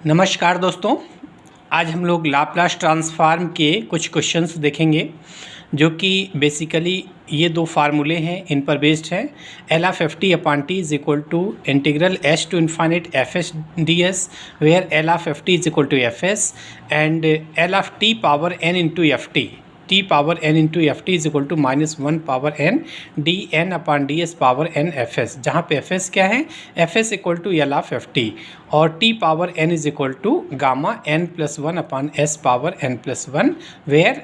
नमस्कार दोस्तों, आज हम लोग लाप्लास ट्रांसफॉर्म के कुछ क्वेश्चंस देखेंगे जो कि बेसिकली ये दो फार्मूले हैं, इन पर बेस्ड है। L of F T upon T is equal to integral H to infinite F S D S, where L of F T is equal to F S and L of T power N into F T, T power N into F T is equal to -1 power N D N upon D S power N F S, जहाँ पे F S क्या है, F S equal to L of F t और t power N is equal to gamma N plus 1 upon S power N plus 1, where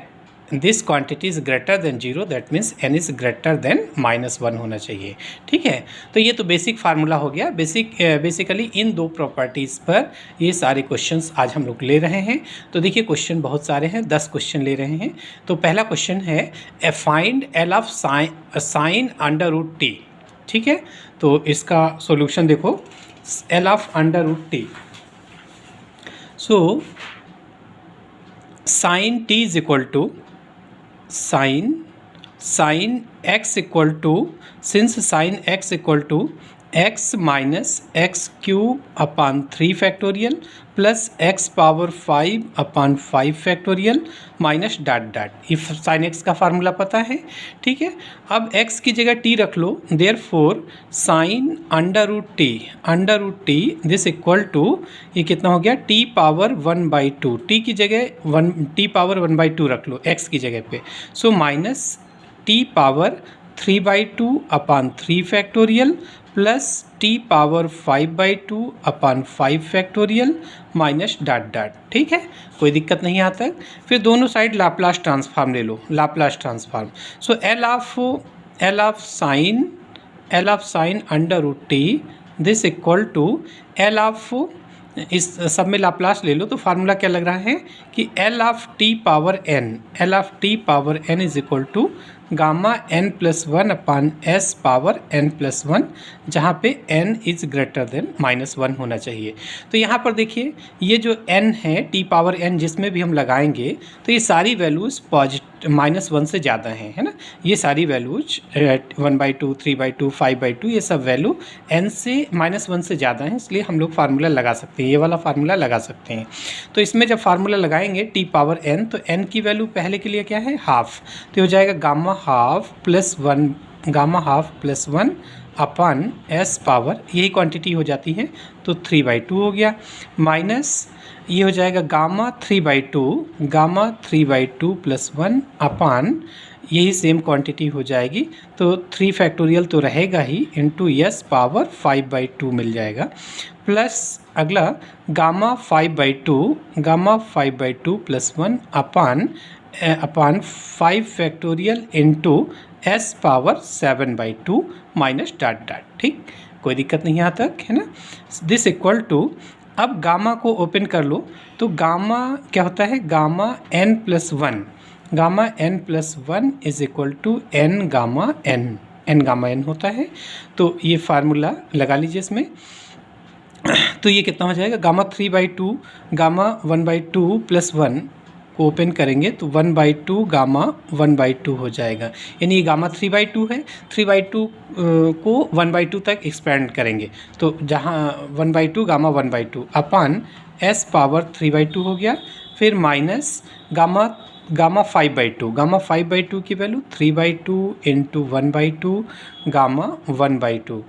this quantity is greater than 0, that means n is greater than -1 होना चाहिए। ठीक है, तो ये तो basic formula हो गया। बेसिकली इन दो प्रॉपर्टीज़ पर ये सारे क्वेश्चंस आज हम लोग ले रहे हैं। तो देखिए क्वेश्चन बहुत सारे हैं, 10 क्वेश्चन ले रहे हैं। तो पहला क्वेश्चन है find L of sine under root T. ठीक है, तो इसका सॉल्यूशन देखो, L of under root T. So sine T is equal to sin x equal to, since sin x equal to x minus X cube upon 3 factorial plus x power 5 upon 5 factorial minus dot dot. If sin x का formula पता है। ठीक है, अब x की जगह t रख लो, therefore sin under root T this equal to, ये कितना हो गया, t पावर 1/2, t की जगह t पावर 1/2 रख लो x की जगह पे। So minus t power 3/2 upon 3 factorial plus t power 5/2 upon 5 factorial minus dot dot. ठीक है, कोई दिक्कत नहीं आता। फिर दोनों साइड लाप्लास ट्रांसफॉर्म ले लो, Laplace transform. So L of sine under root T this equal to L of, इस सब में लाप्लास ले लो तो फार्मूला क्या लग रहा है कि L of T power N is equal to gamma N plus 1 upon S power N plus 1, जहाँ पे n इज़ ग्रेटर देन -1 होना चाहिए। तो यहाँ पर देखिए ये जो n है, t पावर n जिसमें भी हम लगाएंगे तो ये सारी वैल्यूज़ -1 से ज़्यादा हैं, है ना। ये सारी वैल्यूज 1/2, 3/2, 5/2 ये सब वैल्यू n से -1 से ज़्यादा हैं, इसलिए हम लोग फार्मूला लगा सकते हैं, ये वाला फार्मूला लगा सकते हैं। तो इसमें जब फार्मूला लगाएंगे t पावर n, तो n की वैल्यू पहले के लिए क्या है, हाफ, तो हो जाएगा gamma half plus 1 upon S power, यही क्वांटिटी हो जाती है तो 3/2 हो गया, माइनस ये हो जाएगा गामा 3/2 प्लस 1 अपॉन, यही सेम क्वांटिटी हो जाएगी तो 3 फैक्टोरियल तो रहेगा ही, इंटू एस पावर 5/2 मिल जाएगा, प्लस अगला gamma 5/2 plus 1 upon 5 factorial into S power 7/2 minus dot dot. ठीक, कोई दिक्कत नहीं यहाँ तक, है ना। दिस इक्वल टू, अब गामा को ओपन कर लो तो गामा क्या होता है, gamma n plus 1 is equal to n gamma n होता है। तो ये फार्मूला लगा लीजिए इसमें, तो ये कितना हो जाएगा, गामा 3/2 गामा 1/2 प्लस 1 को ओपन करेंगे तो 1/2 गामा 1/2 हो जाएगा, यानी ये गामा 3/2 है, 3/2 को 1/2 तक एक्सपेंड करेंगे तो जहाँ 1/2 गामा 1/2 अपॉन एस पावर 3/2 हो गया, फिर माइनस गामा 5/2 की value 3/2 into 1/2 gamma 1/2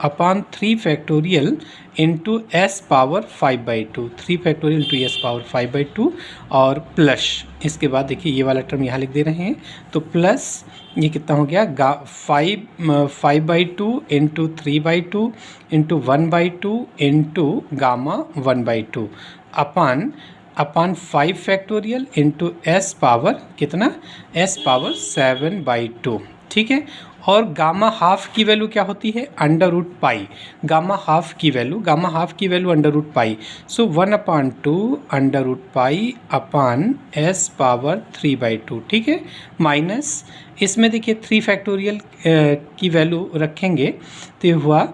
upon 3 factorial into S power 5/2, 3 factorial into S power 5/2 और प्लस, इसके बाद देखिए ये वाला टर्म यहाँ लिख दे रहे हैं तो प्लस ये कितना हो गया, 5/2 into 3/2 into 1/2 into gamma 1/2 upon 5 factorial into S power कितना, एस पावर 7/2। ठीक है, और गामा हाफ की वैल्यू क्या होती है, under root pi, gamma half की value under root pi. So 1/2 under root pi upon S power 3/2। ठीक है, माइनस इसमें देखिए 3 फैक्टोरियल की वैल्यू रखेंगे तो ये हुआ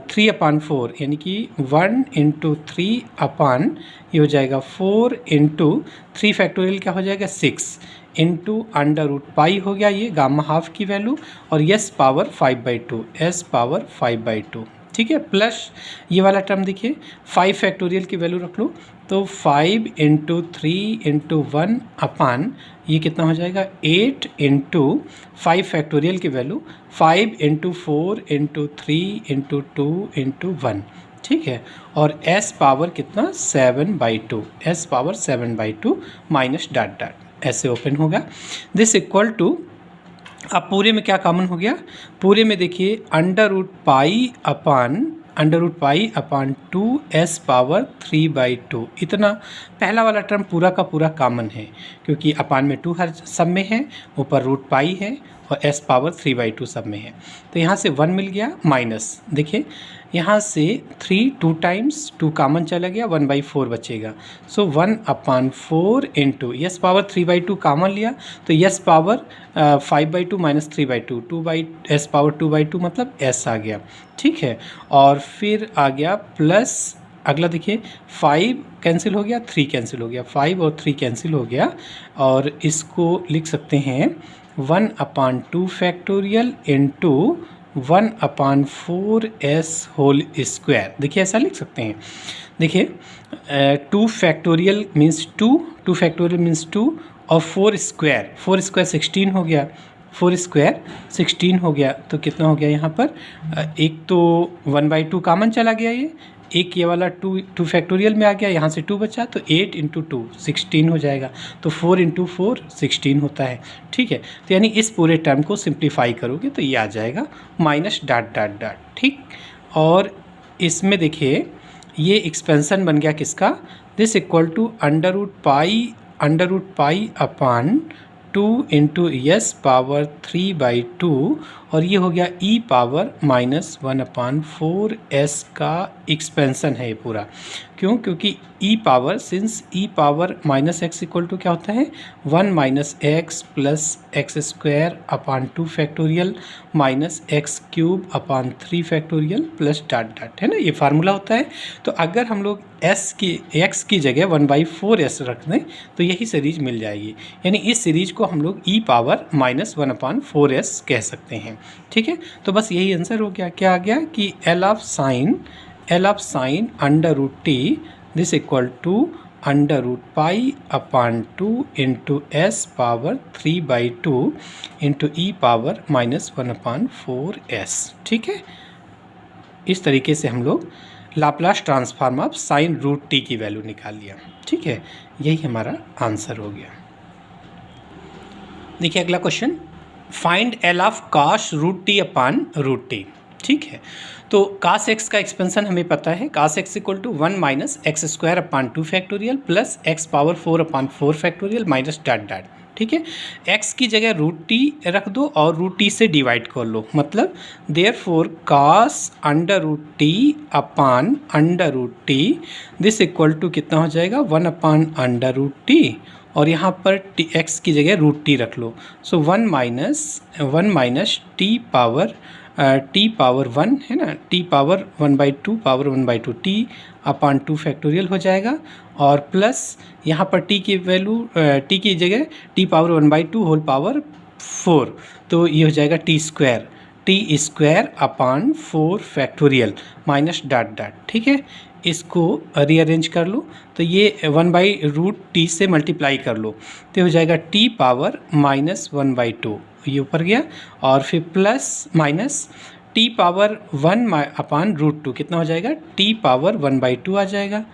3/4, यानी कि 1 इंटू 3 अपॉन, ये हो जाएगा 4 इंटू 3 फैक्टोरियल क्या हो जाएगा 6 इंटू अंडर रूट पाई हो गया, ये गामा हाफ की वैल्यू, और एस पावर 5/2, एस पावर 5/2। ठीक है, प्लस ये वाला टर्म देखिए 5 फैक्टोरियल की वैल्यू रख लो, तो 5 इंटू 3 इंटू 1 अपान ये कितना हो जाएगा 8 इंटू 5 फैक्टोरियल की value 5 into 4 into 3 into 2 into 1, ठीक है। और s पावर कितना 7/2, s power 7/2 minus dot dot ऐसे ओपन होगा। दिस इक्वल टू, अब पूरे में क्या कॉमन हो गया, पूरे में देखिए अंडर रूट पाई अपान 2s पावर 3/2, इतना पहला वाला टर्म पूरा का पूरा कॉमन है क्योंकि अपान में 2 हर सब में है, ऊपर रूट पाई है और s पावर 3/2 सब में है। तो यहाँ से 1 मिल गया, माइनस देखिए यहाँ से 3 2 टाइम्स 2 कॉमन चला गया, 1/4 बचेगा। सो 1/4 इंटू यस पावर 3/2 कॉमन लिया तो yes power 5/2 minus 3/2, 2/s power 2/2 मतलब s आ गया, ठीक है। और फिर आ गया प्लस अगला देखिए 5 कैंसिल हो गया, 3 कैंसिल हो गया, 5 और 3 कैंसिल हो गया, और इसको लिख सकते हैं 1/2 factorial into 1/4s whole square. देखिए ऐसा लिख सकते हैं, देखिए 2 फैक्टोरियल मीन्स 2 फैक्टोरियल मीन्स 2 और 4 स्क्वायर 16 हो गया, 4 स्क्वायर 16 हो गया। तो कितना हो गया यहाँ पर एक तो 1/2 कॉमन चला गया, ये एक ये वाला 2 फैक्टोरियल में आ गया, यहाँ से 2 बचा तो 8 इंटू 2 16 हो जाएगा, तो 4 इंटू 4 16 होता है, ठीक है। तो यानी इस पूरे टर्म को सिंप्लीफाई करोगे तो ये आ जाएगा माइनस डॉट डॉट डॉट, ठीक। और इसमें देखिए ये एक्सपेंशन बन गया किसका, this equal to under root pi upon 2 into S power 3/2, और ये हो गया e पावर माइनस 1/4s का एक्सपेंशन है ये पूरा। क्यों, क्योंकि e power since e power minus X equal to क्या होता है 1 minus X plus X square upon 2 factorial minus X cube upon 3 factorial plus dot dot, है ना, ये फार्मूला होता है। तो अगर हम लोग x की जगह 1/4s रख दें तो यही सीरीज मिल जाएगी, यानी इस सीरीज को हम लोग e पावर माइनस 1/4s कह सकते हैं, ठीक है। तो बस यही आंसर हो गया, क्या आ गया कि L of sine under root T this equal to under root pi upon 2 into S power 3/2 into E power minus 1/4s, ठीक है। इस तरीके से हम लोग Laplace transform of sine root T की वैल्यू निकाल लिया, ठीक है। यही हमारा आंसर हो गया। देखिए अगला question, find L of cos root T upon root T, ठीक है। तो कास एक्स का एक्सपेंशन हमें पता है, cos x equal to 1 minus x square upon 2 factorial plus x power 4/4 factorial minus dot dot, ठीक है। एक्स की जगह रूट टी रख दो और रूट टी से डिवाइड कर लो, मतलब therefore cos under root T upon under root T this equal to कितना हो जाएगा 1 अपान अंडर रूट टी, और यहाँ पर टी एक्स की जगह रूट टी रख लो। सो 1 माइनस टी पावर 1 है ना, T power 1/2 power 1/2 T upon 2 factorial हो जाएगा, और प्लस यहाँ पर टी की वैल्यू टी की जगह टी पावर 1/2 होल पावर 4, तो ये हो जाएगा T square upon 4 factorial minus dot dot, ठीक है। इसको रीअरेंज कर लो तो ये 1/√t से मल्टीप्लाई कर लो तो हो जाएगा t पावर माइनस 1/2, ये ऊपर गया, और फिर प्लस माइनस t पावर 1 अपान √2 कितना हो जाएगा t पावर 1/2 आ जाएगा,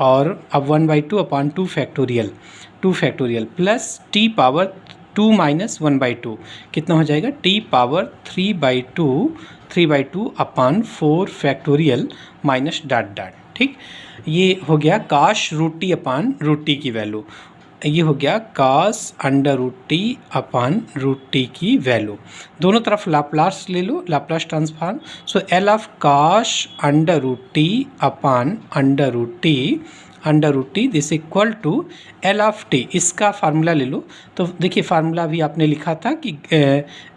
और अब 1/2 upon 2 factorial plus t power 2 minus 1/2 कितना हो जाएगा t power 3/2 upon 4 factorial minus dot dot, ठीक। ये हो गया cos root T upon root T की वैल्यू, ये हो गया cos under root T upon root T की वैल्यू। दोनों तरफ लाप्लास ले लो, Laplace transform. So L of cos under root T upon under root t under root T this equal to L of T. इसका formula ले लो। तो देखिए फार्मूला भी आपने लिखा था कि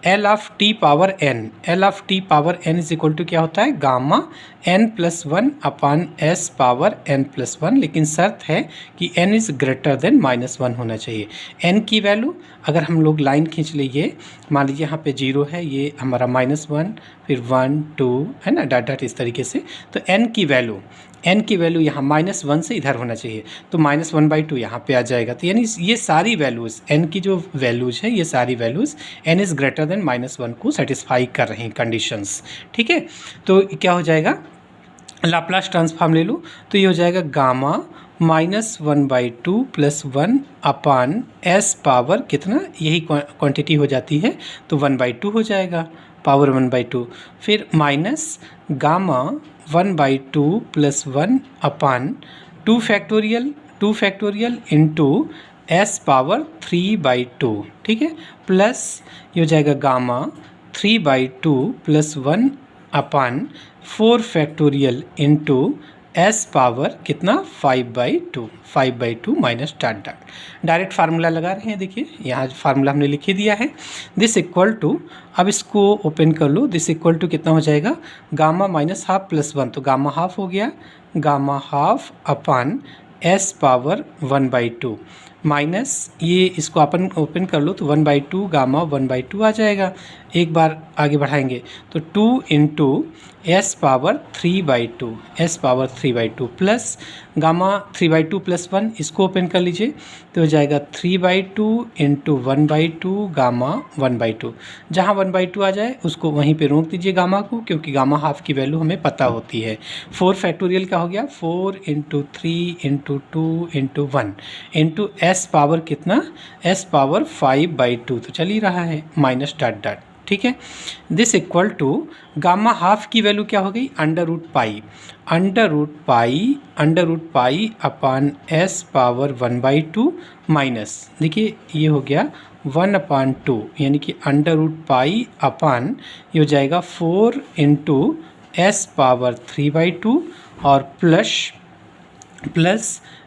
L of T power N, L of T power N is equal to क्या होता है, gamma N plus one upon S power N plus one, लेकिन शर्त है कि एन इज़ ग्रेटर देन -1 होना चाहिए। एन की वैल्यू अगर हम लोग लाइन खींच लीजिए, मान लीजिए यहाँ पे 0 है, ये हमारा -1, फिर 1 2 है ना, डॉट डॉट इस तरीके से। तो एन की वैल्यू यहाँ -1 से इधर होना चाहिए, तो -1/2 यहाँ पे आ जाएगा। तो यानी ये सारी वैल्यूज़ एन की जो वैल्यूज़ है, ये सारी values N is greater than -1 को सेटिस्फाई कर रही हैं कंडीशंस। ठीक है, तो क्या हो जाएगा, लाप्लास ट्रांसफॉर्म ले लो, तो ये हो जाएगा gamma -1/2 plus 1 upon S power कितना, यही क्वांटिटी हो जाती है, तो 1/2 हो जाएगा, पावर 1/2। फिर माइनस गामा 1/2 प्लस 1 अपान 2 फैक्टोरियल इंटू एस पावर 3/2। ठीक है, प्लस ये हो जाएगा गामा 3/2 प्लस 1 अपान 4 फैक्टोरियल इंटू एस पावर कितना 5/2 minus dot dot. Direct formula लगा रहे हैं, देखिए यहाँ फार्मूला हमने लिख ही दिया है। दिस इक्वल टू, अब इसको ओपन कर लो, दिस इक्वल टू कितना हो जाएगा, गामा -1/2 प्लस 1, तो गामा हाफ हो गया, गामा हाफ अपान एस पावर 1/2 माइनस ये इसको अपन ओपन कर लो, तो 1/2 गामा 1/2 आ जाएगा। एक बार आगे बढ़ाएंगे तो 2 into S power 3/2 plus gamma 3/2 plus 1, इसको ओपन कर लीजिए, तो हो जाएगा 3/2 इंटू 1/2 गामा 1/2। जहाँ 1/2 आ जाए उसको वहीं पे रोक दीजिए गामा को, क्योंकि गामा हाफ की वैल्यू हमें पता होती है। 4 फैक्टोरियल का हो गया 4 into 3 into 2 into 1 into S power कितना, एस पावर 5/2, तो चल ही रहा है, माइनस डॉट डॉट। ठीक है, this equal to gamma half की वैल्यू क्या हो गई, under root pi upon S power 1/2 minus, देखिए ये हो गया 1/2, यानी कि अंडर रूट पाई अपान ये हो जाएगा 4 इंटू एस पावर 3/2 और प्लस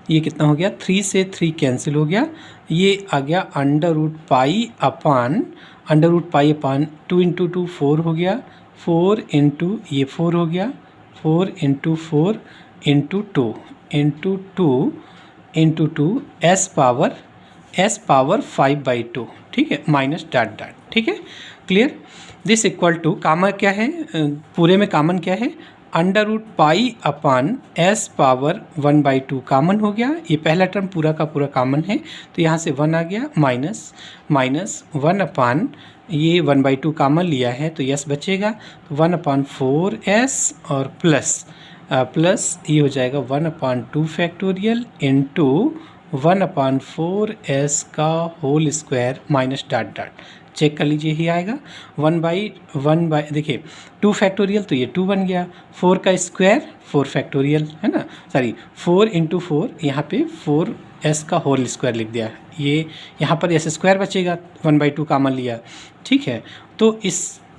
ये कितना हो गया, 3 से 3 कैंसिल हो गया, ये आ गया under root pi upon 2 into 2 4 हो गया, 4 इंटू ये 4 हो गया, 4 into 4 into 2 into 2 into 2 S power 5/2। ठीक है, माइनस डॉट डॉट। ठीक है, clear. This equal to comma क्या है, पूरे में कामन क्या है, under root pi upon S power 1/2 common हो गया, ये पहला टर्म पूरा का पूरा कामन है, तो यहाँ से 1 आ गया, माइनस 1 अपान ये 1/2 कामन लिया है तो यस बचेगा, तो 1/4s और प्लस ये हो जाएगा 1/2 फैक्टोरियल इंटू 1/4s का whole square minus dot dot. Check कर लीजिए, ही आएगा 1/1 देखिए 2 फैक्टोरियल, तो ये 2 बन गया, 4 का स्क्वायर 4 फैक्टोरियल है ना, सॉरी 4 इंटू 4, यहाँ पे 4s का होल स्क्वायर लिख दिया, ये यहाँ पर एस स्क्वायर बचेगा, 1/2 कामन लिया। ठीक है, तो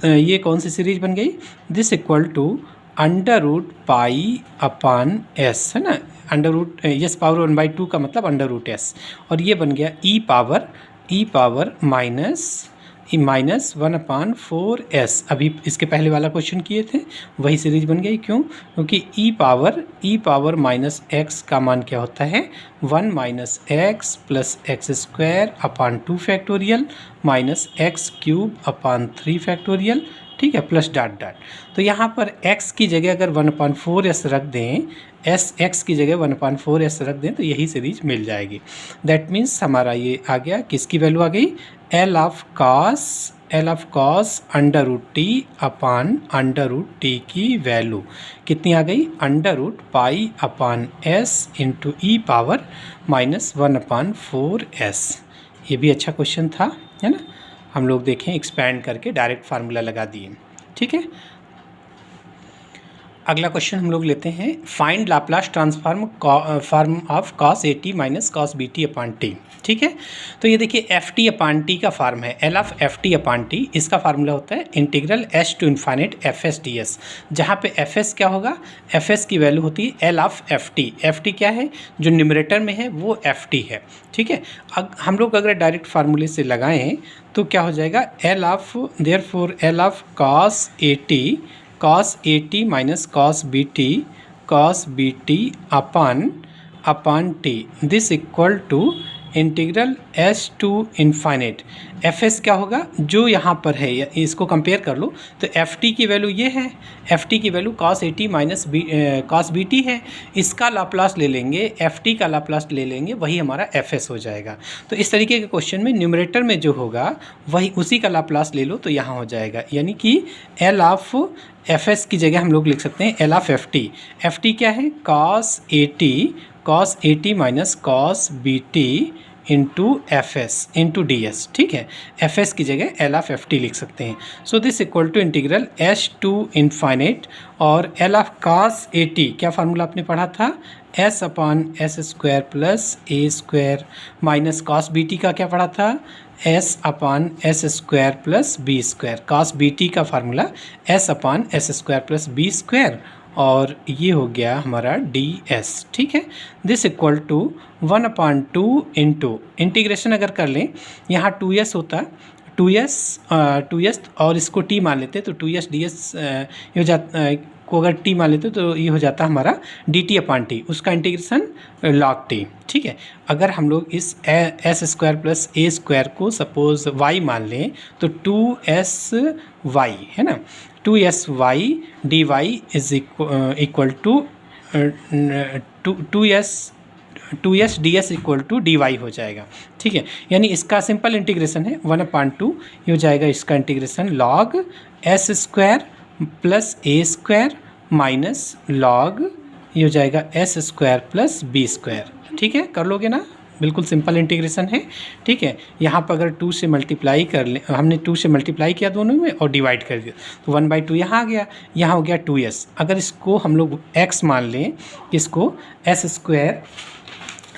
ये कौन सी सीरीज बन गई, this equal to under root pi upon S है ना, अंडर रूट एस पावर 1/2 का मतलब अंडर रूट एस, और ये बन गया ई पावर माइनस 1/4s। अभी इसके पहले वाला क्वेश्चन किए थे वही सीरीज बन गई, क्यों, क्योंकि ई पावर माइनस एक्स का मान क्या होता है, 1 minus X plus X square upon 2 factorial minus X cube upon 3 factorial. ठीक है, प्लस डॉट डॉट। तो यहाँ पर x की जगह अगर 1/4s रख दें, x की जगह 1/4s रख दें, तो यही सीरीज मिल जाएगी। दैट मीन्स हमारा ये आ गया, किसकी वैल्यू आ गई, L of cos under root T upon under root T की वैल्यू कितनी आ गई, under root pi upon S into E power minus 1/4s। ये भी अच्छा क्वेश्चन था, है ना। हम लोग देखें एक्सपैंड करके डायरेक्ट फार्मूला लगा दिए। ठीक है, अगला क्वेश्चन हम लोग लेते हैं, find Laplace transform form of cos AT minus cos BT upon T. ठीक है, तो ये देखिए FT अपॉन टी का फॉर्म है, L of FT upon T, इसका फार्मूला होता है integral S to infinite FS DS, जहाँ पे FS क्या होगा, FS की वैल्यू होती है L ऑफ FT। FT क्या है, जो न्यूमरेटर में है वो FT है। ठीक है, हम लोग अगर डायरेक्ट फार्मूले से लगाएं तो क्या हो जाएगा, L of therefore L of cos AT minus cos BT upon T, this equal to integral S to infinite FS क्या होगा, जो यहाँ पर है, इसको कंपेयर कर लो तो FT की वैल्यू ये है, FT की value cos AT minus cos BT है, इसका लाप्लास ले लेंगे, FT का लाप्लास ले लेंगे, वही हमारा FS हो जाएगा। तो इस तरीके के क्वेश्चन में न्यूमरेटर में जो होगा वही उसी का लाप्लास ले लो तो यहाँ हो जाएगा, यानी कि L ऑफ FS की जगह हम लोग लिख सकते हैं L ऑफ FT। FT क्या है, cos AT minus cos BT into FS into DS। ठीक है, FS की जगह L ऑफ FT लिख सकते हैं। So this equal to integral S to infinite और L ऑफ cos AT, क्या फार्मूला आपने पढ़ा था, S upon S square plus A square minus cos BT का क्या पढ़ा था, S upon S square plus B square. cos BT का फार्मूला S upon S square plus B square, और ये हो गया हमारा DS। ठीक है, this equal to 1/2 into integration अगर कर लें, यहाँ 2s होता, 2s और इसको t मान लेते तो 2s ds ये हो जाता, को अगर t मान लेते तो ये हो जाता हमारा dt अपॉन टी, उसका इंटीग्रेशन log t। ठीक है, अगर हम लोग इस s square plus a square को सपोज y मान लें तो 2sy है ना, 2sy dy is equal to 2s ds equal to dy हो जाएगा। ठीक है, यानी इसका सिंपल इंटीग्रेशन है 1/2, ये हो जाएगा इसका integration log s square plus a square minus log ये हो जाएगा s square plus b square. ठीक है, कर लोगे ना, बिल्कुल सिंपल इंटीग्रेशन है। ठीक है, यहाँ पर अगर 2 से मल्टीप्लाई कर ले, हमने 2 से मल्टीप्लाई किया दोनों में और डिवाइड कर दिया तो 1/2 यहाँ आ गया, यहाँ हो गया 2s। अगर इसको हम लोग x मान लें, इसको s स्क्वायर,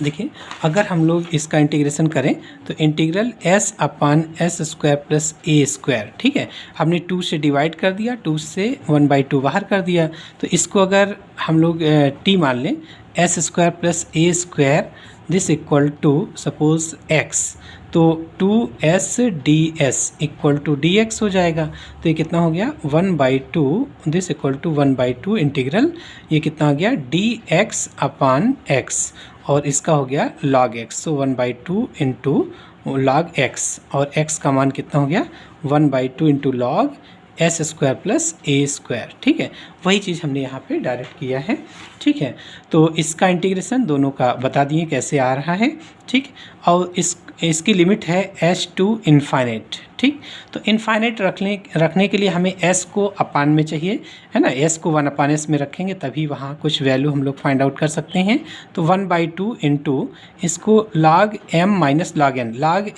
देखिए अगर हम लोग इसका इंटीग्रेशन करें तो integral s upon s square plus a square. ठीक है, हमने 2 से डिवाइड कर दिया, 2 से 1/2 बाहर कर दिया, तो इसको अगर हम लोग t मान लें, s square plus a square, this equal to suppose x, तो 2s ds equal to dx हो जाएगा। तो ये कितना हो गया 1/2, दिस इक्वल टू 1/2 इंटीग्रल, ये कितना हो गया dx अपॉन x, और इसका हो गया log x। सो 1/2 इंटू log x, और x का मान कितना हो गया 1/2 into log s square plus a square. ठीक है, वही चीज़ हमने यहाँ पे डायरेक्ट किया है। ठीक है, तो इसका इंटीग्रेशन दोनों का बता दिए कैसे आ रहा है। ठीक, और इसकी लिमिट है s टू इन्फाइनेट। ठीक, तो इन्फाइनेट रखने के लिए हमें s को अपान में चाहिए, है ना, s को 1/s में रखेंगे तभी वहाँ कुछ वैल्यू हम लोग फाइंड आउट कर सकते हैं। तो 1/2 इंटू इसको log m minus log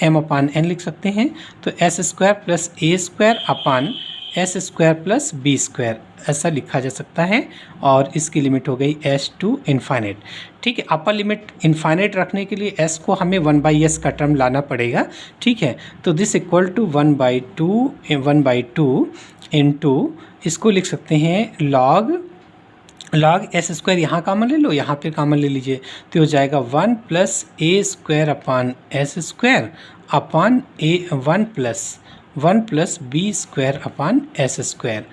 m अपान n लिख सकते हैं। तो s स्क्वायर प्लस a स्क्वायर अपान s square plus b square ऐसा लिखा जा सकता है, और इसकी लिमिट हो गई s टू इन्फाइनेट। ठीक है, अपर लिमिट इन्फाइनेट रखने के लिए s को हमें 1/s का टर्म लाना पड़ेगा। ठीक है, तो दिस इक्वल टू 1/2 इंटू इसको लिख सकते हैं log s स्क्वायर, यहाँ कामन ले लो, यहाँ पे कामन ले लीजिए, तो हो जाएगा 1 प्लस a स्क्वायर अपान s square upon a 1 plus b square upon s square,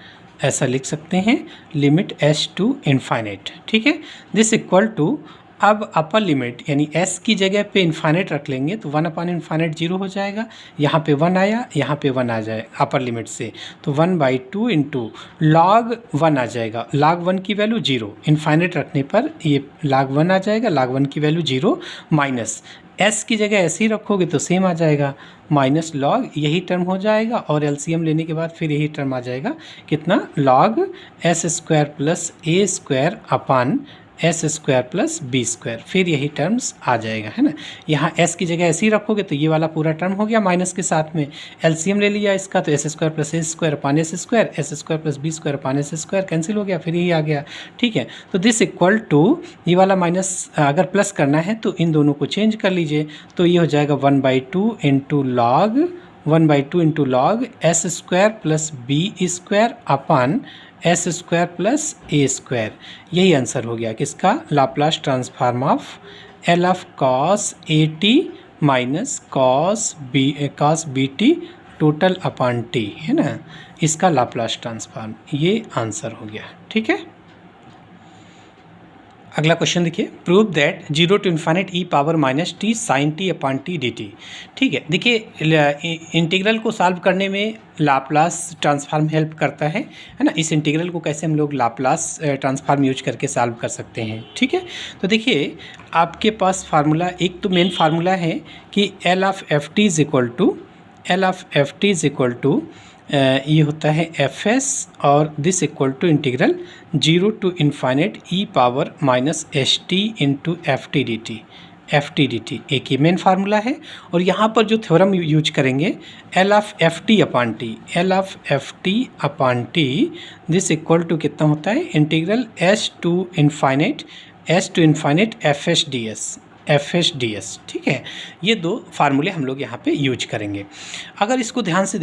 ऐसा लिख सकते हैं, लिमिट s टू इन्फाइनेट। ठीक है, दिस इक्वल टू, अब अपर लिमिट यानी s की जगह पे इन्फाइनेट रख लेंगे तो 1/इन्फाइनेट 0 हो जाएगा, यहाँ पे 1 आया, यहाँ पे 1 आ जाए अपर लिमिट से, तो 1/2 इंटू log 1 आ जाएगा, log 1 की वैल्यू 0, इन्फाइनेट रखने पर ये log 1 आ जाएगा, log 1 की वैल्यू 0 माइनस s की जगह ऐसे ही रखोगे तो सेम आ जाएगा, माइनस log यही टर्म हो जाएगा, और एलसीएम लेने के बाद फिर यही टर्म आ जाएगा, कितना log s square plus a स्क्वायर upon S square plus B square, फिर यही टर्म्स आ जाएगा, है ना। यहाँ एस की जगह ऐसे ही रखोगे तो ये वाला पूरा टर्म हो गया माइनस के साथ में, एलसीएम ले लिया इसका तो S square plus S square upon S square, S square plus B square upon S square cancel हो गया, फिर यही आ गया, ठीक है। तो दिस इक्वल टू ये वाला माइनस अगर प्लस करना है तो इन दोनों को चेंज कर लीजिए, तो ये हो जाएगा 1/2 into log 1/2 into log s square plus B square upon S square plus a square. यही आंसर हो गया किसका, Laplace transform of L of cos a t minus cos b t total upon t, है ना, इसका Laplace transform, ये answer हो गया, ठीक है। अगला क्वेश्चन देखिए, prove that 0 to infinite E power minus T sine T upon T D T. ठीक है, देखिए इंटीग्रल को सॉल्व करने में लाप्लास ट्रांसफॉर्म हेल्प करता है ना। इस इंटीग्रल को कैसे हम लोग लाप्लास ट्रांसफॉर्म यूज करके सॉल्व कर सकते हैं, ठीक है। तो देखिए आपके पास फार्मूला, एक तो मेन फार्मूला है कि L of F T is equal to ये होता है एफ एस और this equal to integral 0 to infinite E power minus H T into F T D T, एक ही मेन फार्मूला है। और यहाँ पर जो थ्योरम यूज करेंगे L of F T upon T this equal to कितना होता है, integral H to infinite F H D S, ठीक है। ये दो फार्मूले हम लोग यहाँ पे यूज करेंगे। अगर इसको ध्यान से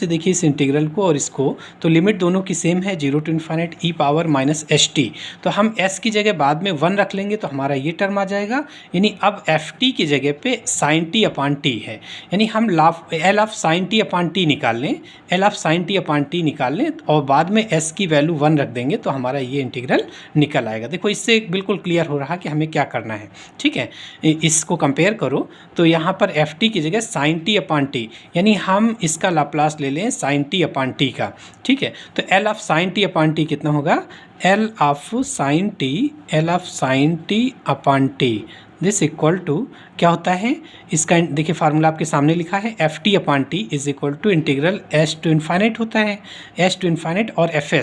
देखिए इस इंटीग्रल को और इसको, तो लिमिट दोनों की सेम है, 0 to infinite E power minus H T. तो हम एस की जगह बाद में 1 रख लेंगे तो हमारा ये टर्म आ जाएगा, यानी अब एफ टी की जगह पे साइन टी अपान टी है, यानी हम L of sine T upon T निकाल लें और बाद में एस की वैल्यू 1 रख देंगे तो हमारा ये इंटीग्रल निकल आएगा। देखो इससे बिल्कुल क्लियर हो रहा कि हमें क्या करना है, ठीक है। इसको कंपेयर करो तो यहाँ पर एफ टी की जगह साइन टी अपान टी, यानी हम इसका लाप्लास ले लें साइन टी अपान टी का, ठीक है। तो L of sine T upon T कितना होगा, L of sine T upon T this equal to क्या होता है, इसका देखिए फार्मूला आपके सामने लिखा है, F T upon T is equal to integral H to infinite होता है, एच टू इन्फाइनाइट और एफ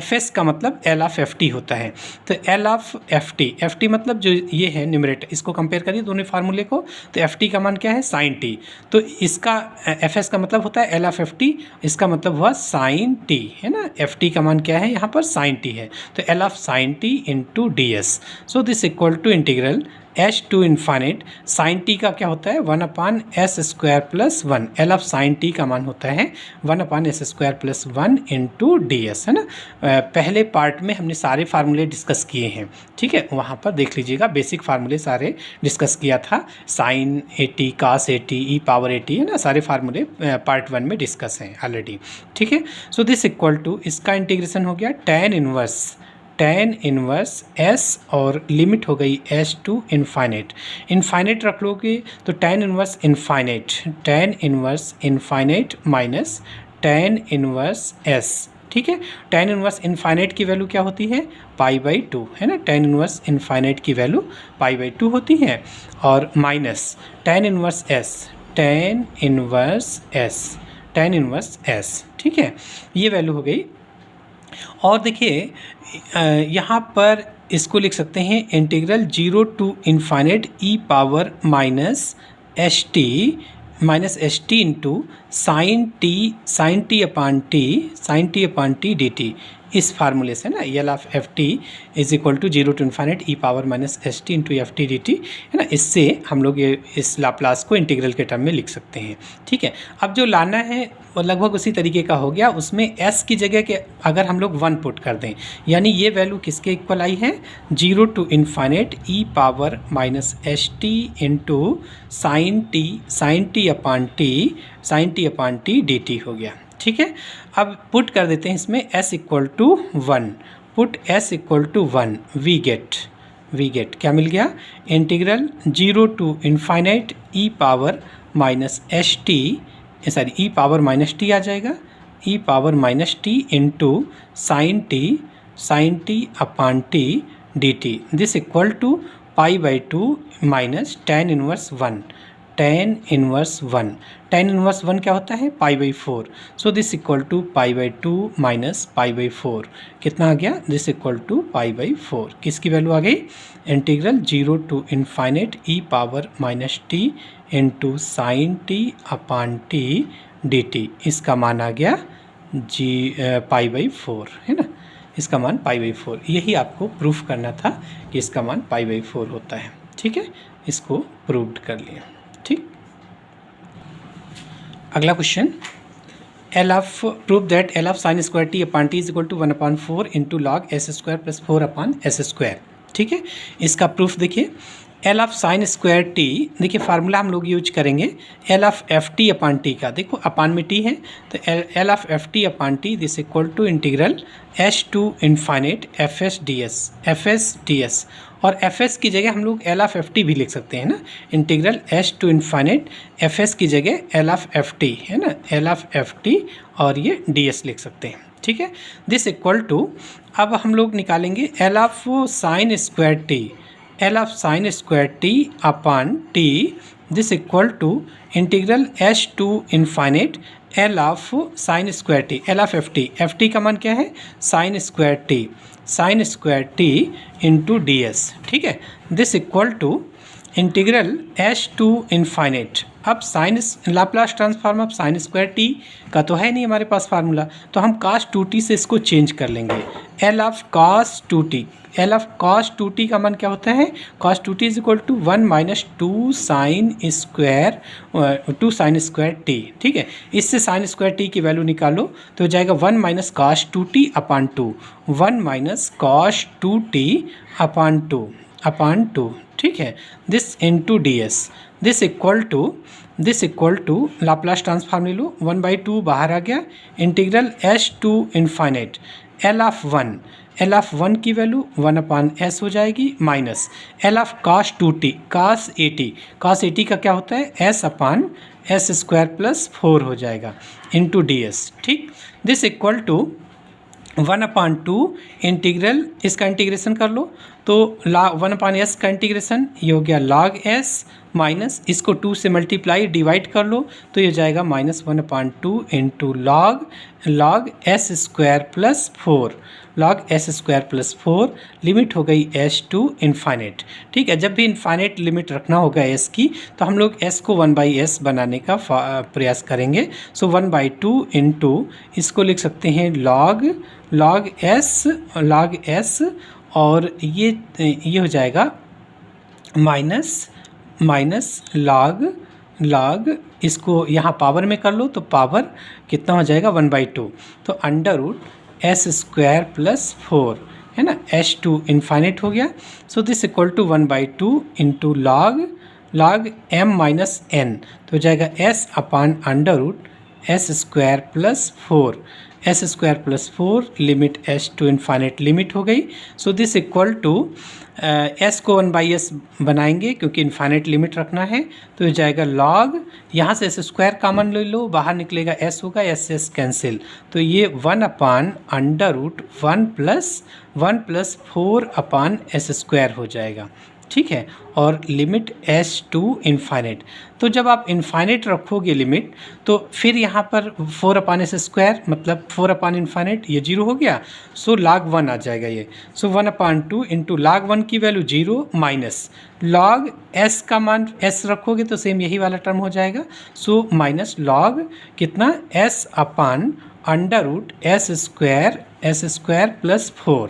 एस का मतलब एल ऑफ एफ टी होता है। तो एल ऑफ एफ टी मतलब जो ये है न्यूमरेटर, इसको कंपेयर करिए दोनों फार्मूले को, तो एफ टी का मान क्या है, साइन टी, तो इसका एफ एस का मतलब होता है एल ऑफ एफ टी, इसका मतलब हुआ साइन टी, है ना। एफ टी का मान क्या है, यहाँ पर साइन टी है, तो L of sine t into d s. So this equal to integral H to infinite sine t का क्या होता है, 1 upon S square plus 1, L of sine t का मान होता है 1 upon S square plus 1 into d s, है ना। पहले पार्ट में हमने सारे फार्मूले डिस्कस किए हैं, ठीक है, वहाँ पर देख लीजिएगा, बेसिक फार्मूले सारे डिस्कस किया था, sine A T, cos A T, E power A T, है ना, सारे फार्मूले पार्ट 1 में डिस्कस हैं ऑलरेडी, ठीक है। सो दिस इक्वल टू इसका इंटीग्रेशन हो गया टेन इनवर्स एस और लिमिट हो गई एस टू इन्फाइनाइट रख लोगे तो tan inverse infinite minus tan inverse S, ठीक है। टेन इनवर्स इन्फाइनाइट की वैल्यू क्या होती है, π/2, है ना। टेन इनवर्स इन्फाइनाइट की वैल्यू π/2 होती है और माइनस टेन इनवर्स एस, ठीक है, ये वैल्यू हो गई। और देखिए यहाँ पर इसको लिख सकते हैं integral 0 to infinite E power minus H T into sine T upon T D t, इस फार्मूले से ना, L of F T is equal to 0 to infinite E power minus H T into F T D t, है ना। इससे हम लोग ये इस लाप्लास को इंटीग्रल के टर्म में लिख सकते हैं, ठीक है। अब जो लाना है वो लगभग उसी तरीके का हो गया, उसमें एस की जगह के अगर हम लोग 1 पुट कर दें, यानी ये वैल्यू किसके इक्वल आई है, 0 to infinite E power minus H T into sine T upon T D t हो गया, ठीक है। अब पुट कर देते हैं इसमें s equal to 1, put s equal to 1, we get क्या मिल गया, integral 0 to infinite E power minus H t, sorry e power minus t आ जाएगा, e power minus t into sine T upon T D t this equal to π/2 minus tan inverse 1, tan inverse 1। tan inverse 1 क्या होता है? π/4। So this equal to π/2 minus π/4 कितना आ गया? This equal to π/4। किसकी value आ गई? Integral 0 to infinite e power minus t into sine T upon t dt। इसका मान आ गया π/4, है ना? इसका मान π/4। यही आपको प्रूफ करना था कि इसका मान π/4 होता है। ठीक है, इसको प्रूव्ड कर लिया। ठीक, अगला question, L of prove that L of sine square t upon T is equal to 1/4 into log s square plus 4 upon S square. ठीक है, इसका प्रूफ देखिए, L of sine square t, देखिए फार्मूला हम लोग यूज करेंगे L of F T upon t का। देखो अपान में टी है तो L of F T upon T this equal to integral H to infinite F S D S. और एफ एस की जगह हम लोग एल ऑफ एफ टी भी लिख सकते हैं ना, integral H to infinite F S की जगह एल ऑफ एफ टी, है ना, एल ऑफ एफ टी और ये डी एस लिख सकते हैं। ठीक है, दिस इक्वल टू, अब हम लोग निकालेंगे L of sine square t, L of sine square t upon T this equal to integral H to infinite L of sine square t, L of F t का मान क्या है? Sine square t into d S. ठीक है, this equal to integral H to infinite, अब sine Laplace transform of sine square t का तो है नहीं हमारे पास फार्मूला, तो हम cos 2t से इसको चेंज कर लेंगे। L of cos 2t, L of cos 2t का मान क्या होता है? cos 2t is equal to 1 minus 2 sine square t. ठीक है, इससे साइन स्क्वायर टी की वैल्यू निकालो तो हो जाएगा 1 minus cos 2t upon 2, 1 minus cos 2t upon 2। ठीक है, this into d s, this equal to Laplace transform ले लो, 1/2 बाहर आ गया, integral H to infinite L of 1 की वैल्यू 1 अपान एस हो जाएगी minus L of cos 2t, cos 80 का क्या होता है? एस अपान एस स्क्वायर प्लस 4 हो जाएगा इंटू डी एस। ठीक, दिस इक्वल टू 1/2 इंटीग्रल, इसका इंटीग्रेशन कर लो तो 1/s का इंटीग्रेशन ये हो गया log s माइनस इसको 2 से मल्टीप्लाई डिवाइड कर लो तो ये जाएगा -1/2 into log s square plus 4, log s square plus 4, limit हो गई s टू इन्फाइनेट। ठीक है, जब भी इन्फाइनेट लिमिट रखना होगा s की तो हम लोग s को 1/s बनाने का प्रयास करेंगे। सो 1/2 इंटू इसको लिख सकते हैं log s और ये हो जाएगा माइनस log इसको यहाँ पावर में कर लो तो पावर कितना हो जाएगा? 1/2, तो under root s square plus 4, है ना, एच टू इन्फाइनेट हो गया। So this equal to 1/2 into log m minus n, तो हो जाएगा s upon under root s square plus 4, s square plus 4, limit h to infinite limit हो गई। So this equal to s को 1/s बनाएंगे क्योंकि इन्फाइनेट लिमिट रखना है, तो हो जाएगा log, यहाँ से एस स्क्वायर कॉमन ले लो, बाहर निकलेगा s होगा, एस कैंसिल, तो ये 1 अपान under root 1 plus 4 upon S square हो जाएगा। ठीक है, और लिमिट एच टू इन्फाइनेट, तो जब आप इन्फाइनेट रखोगे लिमिट तो फिर यहाँ पर 4 अपान एस स्क्वायर मतलब 4 अपान इन्फाइनेट, ये 0 हो गया। सो log 1 आ जाएगा ये, सो 1/2 इंटू log 1 की वैल्यू 0 माइनस log s का मान s रखोगे तो सेम यही वाला टर्म हो जाएगा। सो माइनस log कितना? s upon under root s square plus 4,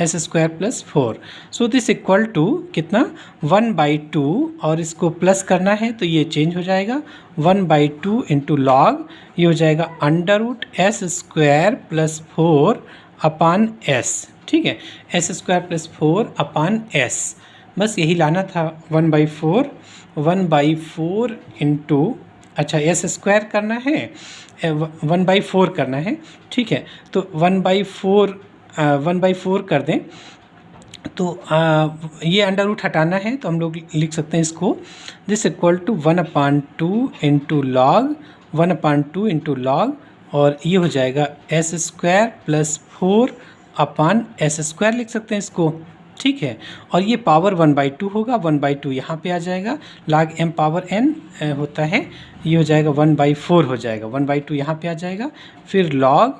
s square plus 4। So this equal to कितना? 1/2 और इसको प्लस करना है तो ये चेंज हो जाएगा 1/2 इंटू log, ये हो जाएगा under root s square plus 4 upon s. ठीक है, s square plus 4 upon s, बस यही लाना था। 1/4 इंटू, अच्छा एस स्क्वायर करना है, 1/4 करना है। ठीक है, तो 1/4 कर दें तो ये अंडर रूट हटाना है तो हम लोग लिख सकते हैं इसको, this equal to 1/2 into log और ये हो जाएगा s square plus 4 upon S square लिख सकते हैं इसको। ठीक है। और ये पावर 1/2 होगा, 1/2 यहाँ पे आ जाएगा, log m पावर n होता है, ये हो जाएगा 1/4 हो जाएगा, 1/2 यहाँ पे आ जाएगा, फिर log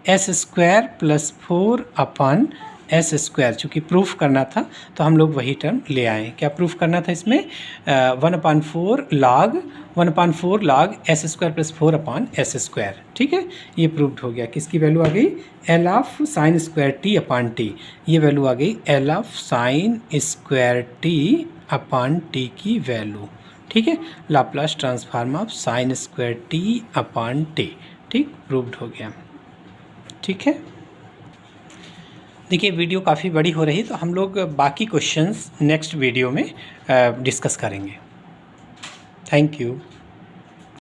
s² + 4 अपॉन s², चूँकि प्रूफ करना था तो हम लोग वही टर्म ले आए। क्या प्रूफ करना था इसमें? 1/4 log s² + 4 अपॉन s², ठीक है। ये प्रूव्ड हो गया। किसकी वैल्यू आ गई? L of sin² t upon t, ये वैल्यू आ गई L of sin² t upon t की वैल्यू, ठीक है। Laplace transform of sin² t upon t, ठीक, प्रूव्ड हो गया, ठीक है। देखिए वीडियो काफ़ी बड़ी हो रही, तो हम लोग बाकी क्वेश्चंस नेक्स्ट वीडियो में डिस्कस करेंगे। Thank you.